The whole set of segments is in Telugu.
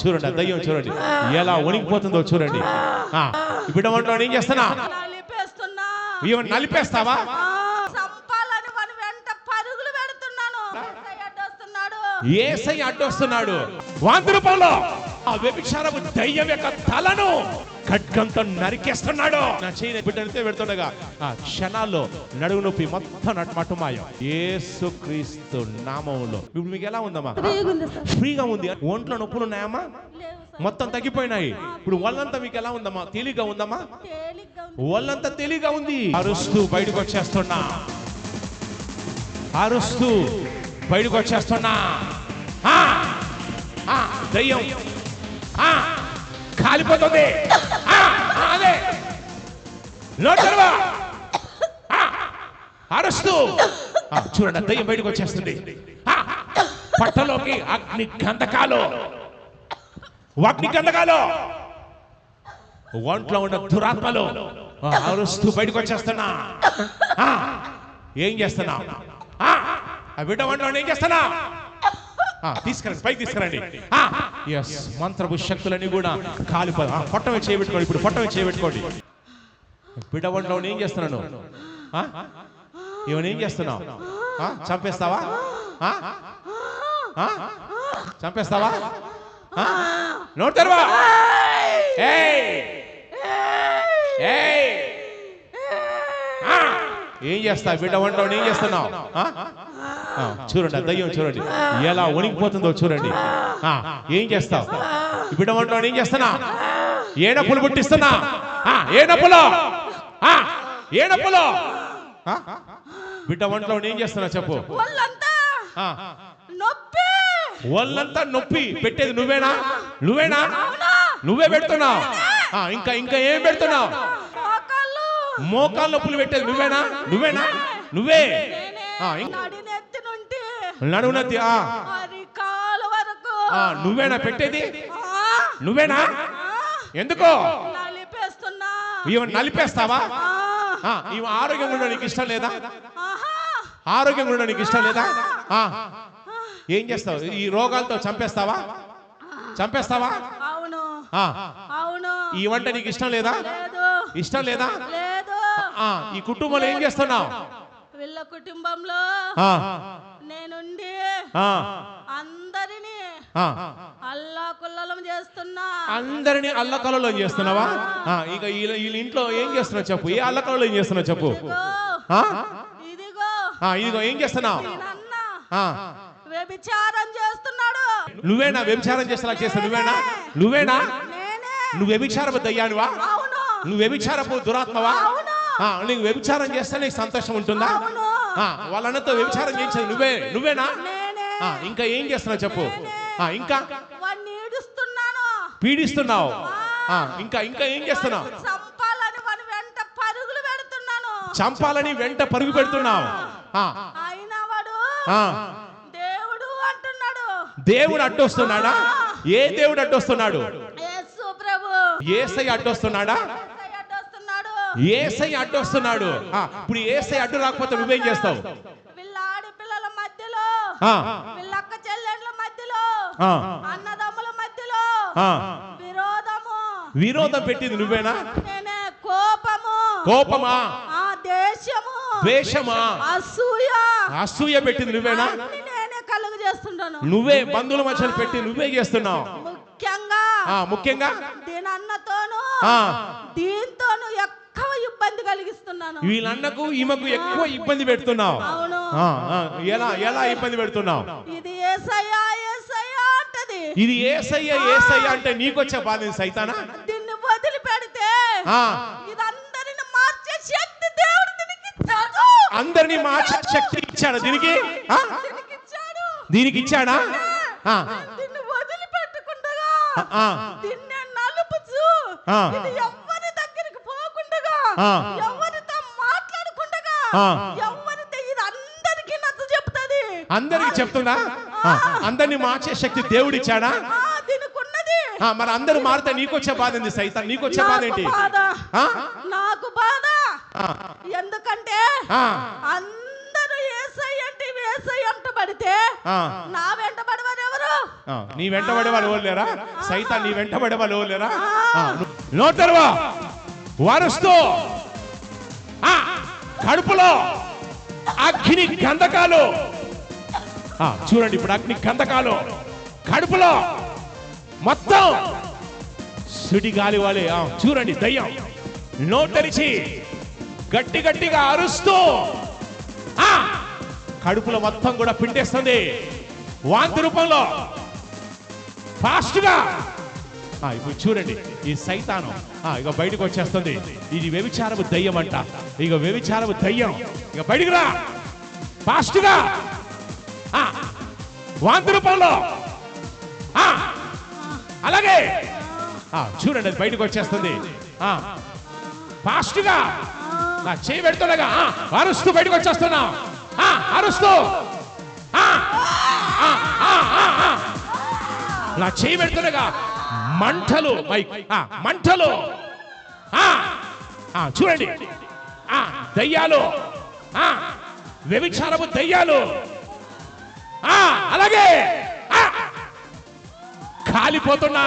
చూడండి దయ్యం చూడండి ఎలా వణికిపోతుందో చూడండి. బిడ్డ వంటలో ఏం చేస్తున్నా? ఏమన్నా నలిపేస్తావా? యేసయ్య అడ్డొస్తున్నాడు. వాంతి రూపంలో ఆ వ్యభిచారపు దయ్యం యొక్క తలను ఖడ్గంతో నరికేస్తున్నాడు. నా చేయి బిడ్డనితే పెడుతుండగా ఆ క్షణాల్లో నడుము నొప్పి మొత్తం మటుమాయం. యేసుక్రీస్తు నామములో. ఇప్పుడు మీకు ఎలా ఉందమ్మా? ఫ్రీగా ఉంది. ఒంట్లో నొప్పులు ఉన్నాయమ్మా? మొత్తం తగ్గిపోయినాయి. ఇప్పుడు ఒళ్ళంతా మీకు ఎలా ఉందమ్మా? తేలిగ్గా ఉందమ్మా? ఒళ్ళంతా తేలిగ్గా ఉంది. అరుస్తూ బయటకు వచ్చేస్తున్నా, అరుస్తూ బయటకు వచ్చేస్తున్నా. దయ్యం కాలిపోతుంది. అదే అరుస్తూ చూడండి దయ్యం బయటకు వచ్చేస్తుంది. పట్టలోకి అగ్ని గంధకాలు ఒంట్లో ఉన్న దురాత్మలు అరుస్తూ బయటకు వచ్చేస్తున్నా. ఏం చేస్తున్నా? బిడ్డ వంటలో ఏం చేస్తున్నా? తీసుకురండి, పైకి తీసుకురండి. మంత్రపు శక్తులన్నీ కూడా కాలిపో. పొట్టమే చేయబెట్టుకోండి. ఇప్పుడు పొట్టమే చేయబెట్టుకోండి. బిడ్డ వంటలో ఏం చేస్తున్నాను? ఏమని ఏం చేస్తున్నావు? చంపేస్తావా? చంపేస్తావా? నోట్ తెరవా. ఏం చేస్తా? బిడ్డ వంటలో ఏం చేస్తున్నావు? చూడండి దయ్యం చూడండి ఎలా వణికిపోతుందో చూడండి. ఏం చేస్తావు? బిడ్డ వంటలో ఏం చేస్తున్నా? ఏ నొప్పులు పుట్టిస్తున్నా? ఏ నొప్పులు? ఏ నొప్పులు? బిడ్డ వంటలో ఏం చేస్తున్నా చెప్పు. ఒళ్ళంతా నొప్పి పెట్టేది నువ్వేనా? నువ్వేనా? నువ్వే పెడుతున్నావు. ఇంకా ఇంకా ఏం పెడుతున్నావు? మోకాళ్ళ నొప్పులు పెట్టేది నువ్వేనా? నువ్వేనా? నువ్వే. నడునెత్తి నువ్వేనా పెట్టేది? నువ్వేనా? ఎందుకో నలిపేస్తావా? ఆరోగ్యం కూడా నీకు ఇష్టం లేదా? ఆరోగ్యం కూడా నీకు ఇష్టం లేదా? ఏం చేస్తావు? ఈ రోగాలతో చంపేస్తావా? చంపేస్తావా? ఈ వంట నీకు ఇష్టం లేదా? ఇష్టం లేదా? ఈ కుటుంబంలో ఏం చేస్తున్నావు? వీళ్ళ కుటుంబంలో నేనుండి అందరినీ అల్లాకుల్లం చేస్తున్నా. అందరినీ అల్లకల్లోలం చేస్తున్నావా? ఇక వీళ్ళ ఇంట్లో ఏం చేస్తున్నావు చెప్పు. ఏ అల్లకల్లోలం ఏం చేస్తున్నావు చెప్పు. ఇదిగో ఇదిగో ఏం చేస్తున్నావు? వ్యభిచారం చేస్తున్నాడు. నువ్వేనా వ్యభిచారం చేసేలా చేస్తా? నువ్వేనా? నువ్వేనా? నువ్వు వ్యభిచారపు దయ్యానివా? నువ్వు వ్యభిచారపు దురాత్మవా? నీకు వ్యభిచారం చేస్తే నీకు సంతోషం ఉంటుందా? వాళ్ళన్నతో వ్యభిచారం చేయించేది నువ్వే. నువ్వేనా? ఇంకా ఏం చేస్తున్నావు చెప్పు. ఇంకా పీడిస్తున్నావు. ఇంకా ఇంకా ఏం చేస్తున్నావు? చంపాలని వెంట పరుగు పెడుతున్నావు. దేవుడు అడ్డొస్తున్నాడా? ఏ దేవుడు అడ్డొస్తున్నాడు? యేసయ్య అడ్డొస్తున్నాడా? యేసయ్య అడ్డొస్తున్నాడు. ఇప్పుడు యేసయ్య అడ్డు రాకపోతే నువ్వేం చేస్తావు? వీళ్ళ ఆడపిల్లల మధ్యలో, వీళ్ళ అక్క చెల్లెళ్ళ మధ్యలో, అన్నదమ్ముల మధ్యలో విరోధం పెట్టింది నువ్వేనా? నేనే. కోపమా? దేశము, ద్వేషమా, అసూయ పెట్టింది నువ్వేనా? నేనే కలుగు చేస్తుంటాను. నువ్వే బంధువుల మధ్యలో పెట్టి నువ్వే చేస్తున్నావు. ముఖ్యంగా దీనన్నతోను దీంతోను ఎక్కువ ఇబ్బంది కలిగిస్తున్నాను. వీళ్ళన్నకు ఈమెకు ఎక్కువ ఇబ్బంది పెడుతున్నావు. ఎలా ఎలా ఇబ్బంది పెడుతున్నావు? ఇది యేసయ్యా యేసయ్యా అంటది. ఇది యేసయ్యా యేసయ్యా అంటే నీకొచ్చే బాధ సైతానా? దీన్ని వదిలిపెడితే ఇది అందరిని మార్చే శక్తి దేవుడు దీనికి ఇచ్చాడు. అందరిని మార్చే శక్తి ఇచ్చాడు దీనికి. దీనికి ఇచ్చాడా? దీన్ని వదిలిపెట్టకుండగా, దీన్ని నలుపుచు, ఇది ఎవరి దగ్గరికి పోకుండగా, ఎవరితో మాట్లాడకుండగా, ఎవరితో ఇది అందరికీ నచ్చ చెప్తుంది. అందరికి చెప్తుందా? అందరిని మార్చే శక్తి దేవుడు ఇచ్చాడా? మరి అందరూ మారితే నీకొచ్చే బాధ ఏంది సైతాన్? నీకొచ్చే బాధ ఏంటి? నాకు బాధ. ఎందుకంటే అందరూ యేసయ్య అంటే యేసయ్య అంటబడితే నా వెంట పడవారు ఎవరు? నీ వెంటబడే వాళ్ళు ఎవరు లేరా? సైతాన్ నీ వెంటబడే వాళ్ళు ఎవరు లేరా? నోటరువా వారుస్తూ కడుపులో అగ్ని గంధకాలు. చూడండి ఇప్పుడు అగ్ని గంధకాలు కడుపులో మొత్తం సుడిగాలి వాళ్ళే. చూడండి దయ్యం నోటరిచి గట్టి గట్టిగా అరుస్తూ కడుపులో మొత్తం కూడా పిండేస్తుంది వాంతి రూపంలో ఫాస్ట్ గా. ఇప్పుడు చూడండి ఈ సైతాను ఇక బయటకు వచ్చేస్తుంది. ఇది వ్యభిచారపు దయ్యం అంట. ఇక వ్యభిచారపు దయ్యం ఇక బయటికి రా ఫాస్ట్ గా. వాంతి రూపంలో అలాగే చూడండి అది బయటకు వచ్చేస్తుంది ఫాస్ట్ గా. చేయి పెడుతుండగా అరుస్తూ బయటకు వచ్చేస్తున్నా అరుస్తూ నా చేయి పెడుతుండగా మంటలు మంటలు. చూడండి దయ్యాలు వ్యభిచారపు దయ్యాలు అలాగే కాలిపోతున్నా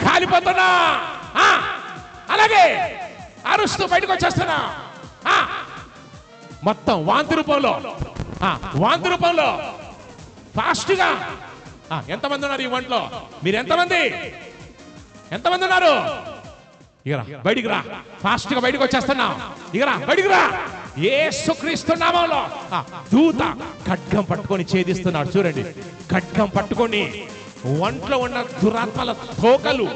కాలిపోతున్నా అలాగే అరుస్తూ బయటకు వచ్చేస్తున్నా మొత్తం వాంతి రూపంలో ఫాస్ట్ గా. ఎంతమంది ఉన్నారు ఈ వంటలో? మీరు ఎంతమంది ఉన్నారు? ఇగరా బయటికి రా ఫాస్ట్ గా బయటకు వచ్చేస్తున్నా. ఇగరా బయటికి రా. యేసుక్రీస్తు నామములో దూత ఖడ్గం పట్టుకొని ఛేదిస్తున్నాడు. చూడండి ఖడ్గం పట్టుకొని ఒంట్లో ఉన్న దురాత్మల తోకలు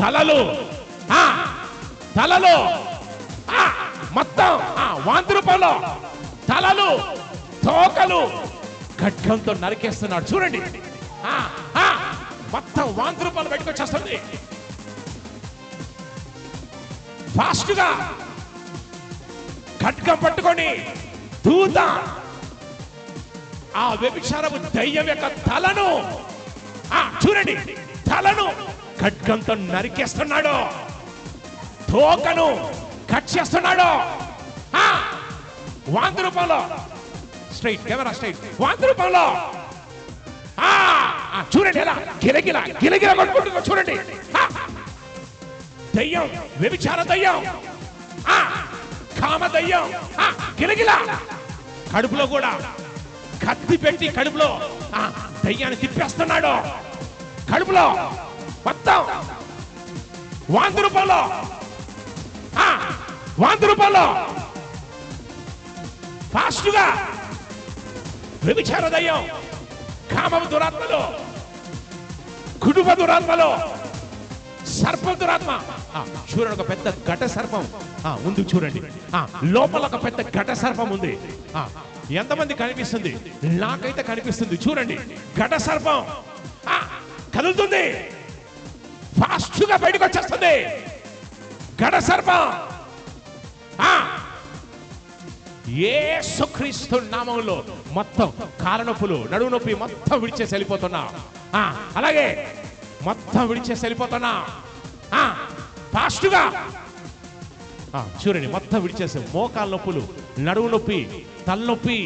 తలలు మొత్తం వాంతి రూపంలో తలలు తోకలు ఖడ్గంతో నరికేస్తున్నాడు. చూడండి మొత్తం వాంతి రూపాలు బయటకు వచ్చేస్తుంది ఫాస్ట్ గా. ఖడ్గం పట్టుకొని దూత ఆ వ్యభిచారపు దయ్యం యొక్క తలను చూడండి తలను ఖడ్గంతో నరికేస్తున్నాడు. తోకను కట్ చేస్తున్నాడు వాంతి రూపంలో. స్ట్రైట్ కెమెరా స్ట్రైట్ వాంతి రూపంలో. చూడండి ఎలా గిలగిల కొట్టుకుంటుందో చూడండి. దయ్యం వ్యభిచార దయ్యం కామ దయ్యం గిలగిల కడుపులో కూడా కత్తి పెట్టి కడుపులో దయ్యాన్ని తిప్పేస్తున్నాడు. కడుపులో మొత్తం వాంతి రూపంలో ఫాస్ట్ గా వ్యభిచార దయ్యం కామపు దురాత్మలో కుటుంబ దురాత్మలో సర్ప దురాత్మ. చూడండి ఒక పెద్ద ఘట సర్పం ఉంది. చూడండి లోపల ఒక పెద్ద ఘట సర్పం ఉంది. ఎంతమంది కనిపిస్తుంది? నాకైతే కనిపిస్తుంది. చూడండి ఘట సర్పం కదులుతుంది ఫాస్ట్ గా బయటకు వచ్చేస్తుంది. ఘట సర్పం యేసుక్రీస్తు నామములో మొత్తం కాళ్ళ నొప్పులు నడుము నొప్పి మొత్తం విడిచేసి వెళ్ళిపోతున్నా. అలాగే మొత్తం విడిచేసి వెళ్ళిపోతున్నా ఫాస్ట్ గా. చూడండి మొత్తం విడిచేసి మోకాళ్ళ నొప్పులు నడుము నొప్పి తలనొప్పి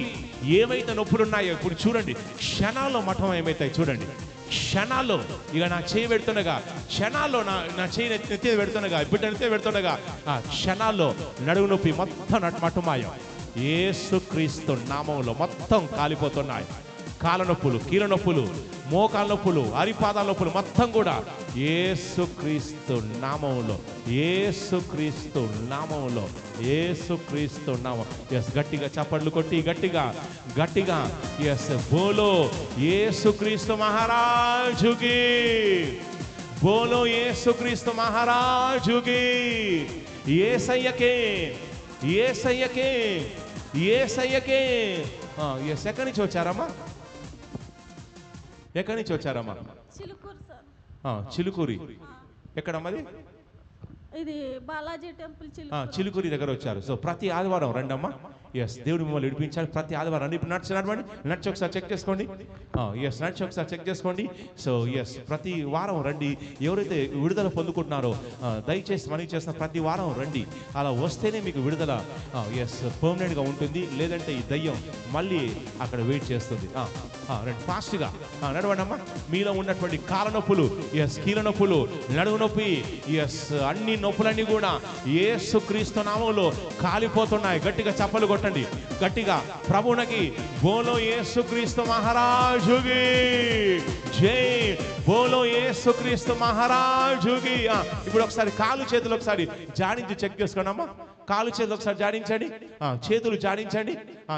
ఏమైతే నొప్పులు ఉన్నాయో ఇప్పుడు చూడండి క్షణాల్లో మఠం ఏమైతాయి చూడండి. క్షణాల్లో ఇక నా చేయి పెడుతుండగా క్షణాల్లో నా చేయి నెత్తి పెడుతుండగా బిడ్డ నెత్తి పెడుతుండగా క్షణాల్లో నడుము నొప్పి మొత్తం మఠమాయం. యేసుక్రీస్తు నామములో మొత్తం కాలిపోతున్నాయి. కాళ్ళ నొప్పులు కీళ్ళ నొప్పులు మోకాళ్ళ నొప్పులు అరిపాదాల నొప్పులు మొత్తం కూడా యేసుక్రీస్తు నామములో యేసుక్రీస్తు నామములో యేసుక్రీస్తు నామం. ఎస్ గట్టిగా చప్పట్లు కొట్టి గట్టిగా ఎస్ బోలో యేసుక్రీస్తు మహారాజుకి బోలో యేసుక్రీస్తు మహారాజుకి. యేసయ్యకే యేసయ్యకే యేసయ్యకే. ఎక్కడి నుంచి వచ్చారమ్మా? ఎక్కడి నుంచి వచ్చారమ్మా? చిలుకూరి. ఎక్కడమ్మది? ఇది బాలాజీ టెంపుల్ చిలుకూరి దగ్గర వచ్చారు. సో ప్రతి ఆదివారం రండమ్మా. ఎస్, దేవుడు మిమ్మల్ని విడిపించాలి. ప్రతి ఆదివారం రండి. ఇప్పుడు నడిచి ఒకసారి చెక్ చేసుకోండి. ఎస్, నడిచి ఒకసారి చెక్ చేసుకోండి. సో ఎస్, ప్రతి వారం రండి. ఎవరైతే విడుదల పొందుకుంటున్నారో దయచేసి మనకి చేసిన ప్రతి వారం రండి. అలా వస్తేనే మీకు విడుదల ఎస్ పర్మనెంట్గా ఉంటుంది. లేదంటే ఈ దయ్యం మళ్ళీ అక్కడ వెయిట్ చేస్తుంది. రండి ఫాస్ట్గా నడవండి అమ్మా. మీలో ఉన్నటువంటి కాళ్ళ నొప్పులు, ఎస్ కీళ్ళ నొప్పులు, నడుము నొప్పి, ఎస్ అన్ని నొప్పులన్నీ కూడా యేసుక్రీస్తు నామములో కాలిపోతున్నాయి. గట్టిగా చప్పలు కొట్టండి. గట్టిగా ప్రభువునకి బోలో యేసుక్రీస్తు మహారాజుకి జై, బోలో యేసుక్రీస్తు మహారాజుకి. ఇప్పుడు ఒకసారి కాలు చేతులు ఒకసారి జాడించి చెక్ చేసుకోండి అమ్మా. కాలు చేతులు ఒకసారి జాడించండి. చేతులు జాడించండి.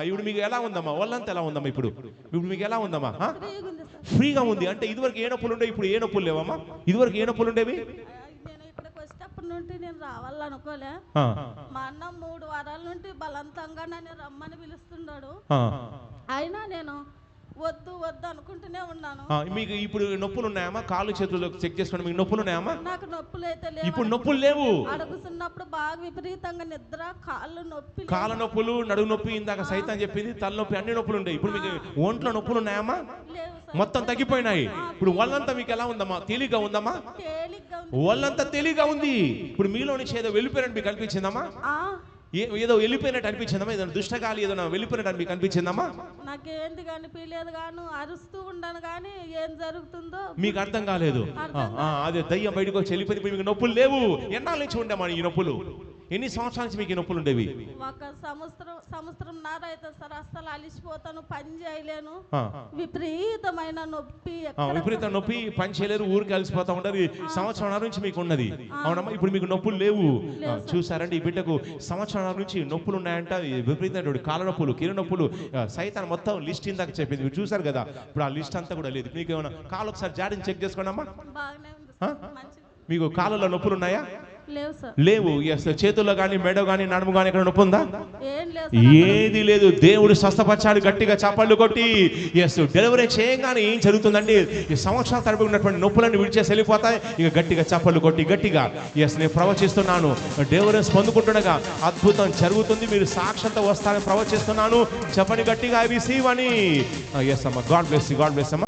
ఇప్పుడు మీకు ఎలా ఉందమ్మా? ఒళ్ళంతా ఎలా ఉందమ్మా? ఇప్పుడు మీకు ఎలా ఉందమ్మా? ఫ్రీగా ఉంది. అంటే ఇదివరకు ఏ నొప్పులు ఉండేవి, ఇప్పుడు ఏ నొప్పులు లేవమ్మా? ఇదివరకు ఏ నొప్పులు ఉండేవి? వచ్చేటప్పటి నుండి నేను రావాలనుకోలే. మా అన్న 3 వారాల నుండి బలవంతంగా నన్ను రమ్మని పిలుస్తున్నాడు. అయినా నేను వద్దు అనుకుంటూనే ఉన్నాను. మీకు ఇప్పుడు నొప్పులు ఉన్నాయమ్మా? కాళ్ళు చేతులు చెక్ చేసుకోండి. మీకు నొప్పులు ఉన్నాయమ్మా? నాకు నొప్పులు అయితే లేవు. ఇప్పుడు నొప్పులు లేవు. అడుగుతున్నప్పుడు బాగా విపరీతంగా నిద్ర, కాళ్ళు నొప్పి, కాళ్ళ నొప్పులు, నడుము నొప్పి, ఇందాక సైతం చెప్పింది తలనొప్పి, అన్ని నొప్పులు ఉంటాయి. ఇప్పుడు మీకు ఒంట్లో నొప్పులు ఉన్నాయమ్మా? మొత్తం తగ్గిపోయినాయి. ఇప్పుడు వాళ్ళంతా మీకు ఎలా ఉందమ్మా? తేలిగ్గా ఉందమ్మా? వాళ్ళంతా తేలిగ్గా ఉంది. ఇప్పుడు మీలో నుంచి ఏదో వెళ్ళిపోయినట్టు మీకు అనిపించిందమ్మా? ఏదో వెళ్ళిపోయినట్టు అనిపించిందమ్మా? ఏదైనా దుష్టగాలి ఏదైనా వెళ్ళిపోయినట్టు మీకు అనిపించిందమ్మా? నాకేంది కనిపించలేదు గాను, అరుస్తూ ఉండను గానీ ఏం జరుగుతుందో మీకు అర్థం కాలేదు. అదే దయ్యం బయటకు వచ్చి వెళ్ళిపోయింది. మీకు నొప్పులు లేవు. ఎన్నాళ్ళ నుంచి ఉండేమా ఈ నొప్పులు? ఎన్ని సంవత్సరాల నుంచి మీకు ఈ నొప్పులు ఉండేవి? ఒక సంవత్సరంన్నర అయితే సార్. అస్సలు అలిసిపోతాను, పని చేయలేను, విపరీతమైన నొప్పి. విపరీత నొప్పి, పని చేయలేరు, ఊరికి అలసిపోతా ఉంటారు. సంవత్సరంన్నర నుంచి మీకు ఉన్నది. అవునమ్మా? ఇప్పుడు మీకు నొప్పులు లేవు. చూసారండి, ఈ బిడ్డకు సంవత్సరంన్నర నుంచి నొప్పులు ఉన్నాయంట. విపరీతమైన కాళ్ళ నొప్పులు, కీళ్ళ నొప్పులు, సైతాన్ మొత్తం లిస్ట్ ఇందాక చెప్పింది. మీరు చూసారు కదా. ఇప్పుడు ఆ లిస్ట్ అంతా కూడా లేదు. మీకు ఏమైనా కాళ్ళు ఒకసారి జాడిని చెక్ చేసుకోండి అమ్మా. మీకు కాళ్ళలో నొప్పులు ఉన్నాయా? లేవు. ఎస్, చేతుల్లో కానీ, మెడ కానీ, నడుము కానీ ఎక్కడ నొప్పి ఉందా? ఏది లేదు. దేవుడు స్వస్థపరచాడు. గట్టిగా చప్పళ్ళు కొట్టి ఎస్, డెలివరీ చేయగానే ఏం జరుగుతుందండి? ఈ సంవత్సరాల తరబడి ఉన్నటువంటి నొప్పులన్నీ విడిచేసి వెళ్ళిపోతాయి. ఇక గట్టిగా చప్పళ్ళు కొట్టి గట్టిగా ఎస్, నేను ప్రవచిస్తున్నాను. డెలివరెన్స్ పొందుకుంటుండగా అద్భుతం జరుగుతుంది. మీరు సాక్షంతో వస్తారని ప్రవచిస్తున్నాను. చెప్పండి గట్టిగా, ఐ రిసీవ్ అని. ఎస్ అమ్మా. God bless you. God bless అమ్మా.